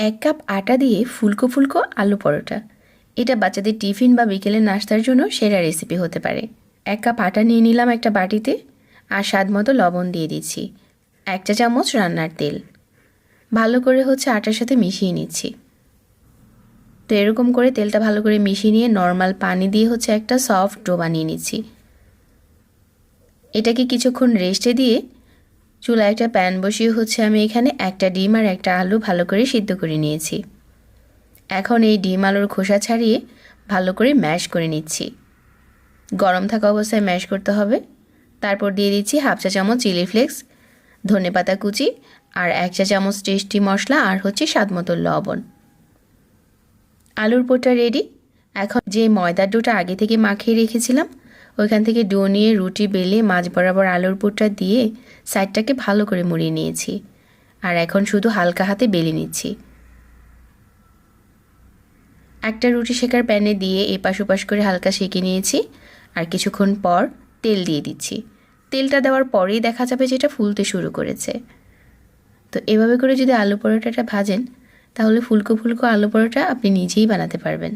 1 cup আটা দিয়ে ফুলকো ফুলকো আলু পরোটা। এটা বাচ্চাদের টিফিন বা বিকেলের নাস্তার জন্য সেরা রেসিপি হতে পারে। 1 কাপ আটা নিয়ে নিলাম একটা বাটিতে, আর স্বাদ মতো লবণ দিয়ে দিচ্ছি। 1 চা চামচ রান্নার তেল। ভালো করে আটার সাথে মিশিয়ে নিচ্ছি। তো এরকম করে তেলটা ভালো করে মিশিয়ে নিয়ে নর্মাল পানি দিয়ে একটা সফট ডো বানিয়ে নিচ্ছি। এটাকে কিছুক্ষণ রেস্টে দিয়ে চুলায় একটা প্যান বসিয়ে আমি এখানে একটা ডিম আর একটা আলু ভালো করে সিদ্ধ করে নিয়েছি। এখন এই ডিম আলুর খোসা ছাড়িয়ে ভালো করে ম্যাশ করে নিচ্ছি। গরম থাকা অবস্থায় ম্যাশ করতে হবে। তারপর দিয়ে দিচ্ছি 1/2 চা চামচ চিলি ফ্লেক্স, ধনেপাতা কুচি আর 1 চা চামচ টেস্টি মশলা আর স্বাদ মতো লবণ। আলুর পোটা রেডি। এখন যে ময়দার ডোটা আগে থেকে মাখিয়ে রেখেছিলাম ওইখান থেকে ডো নিয়ে রুটি বেলে মাঝ বরাবর আলুর পোটা দিয়ে সাইডটাকে ভালো করে মুড়িয়ে নিয়েছি। আর এখন শুধু হালকা হাতে বেলে নিচ্ছি। একটা রুটি সেকার প্যানে দিয়ে এপাশ ওপাশ করে হালকা সেঁকে নিয়েছি। আর কিছুক্ষণ পর তেল দিয়ে দিচ্ছি। তেলটা দেওয়ার পরেই দেখা যাবে যে এটা ফুলতে শুরু করেছে। তো এভাবে করে যদি আলু পরোটাটা ভাজেন তাহলে ফুলকো ফুলকো আলু পরোটা আপনি নিজেই বানাতে পারবেন।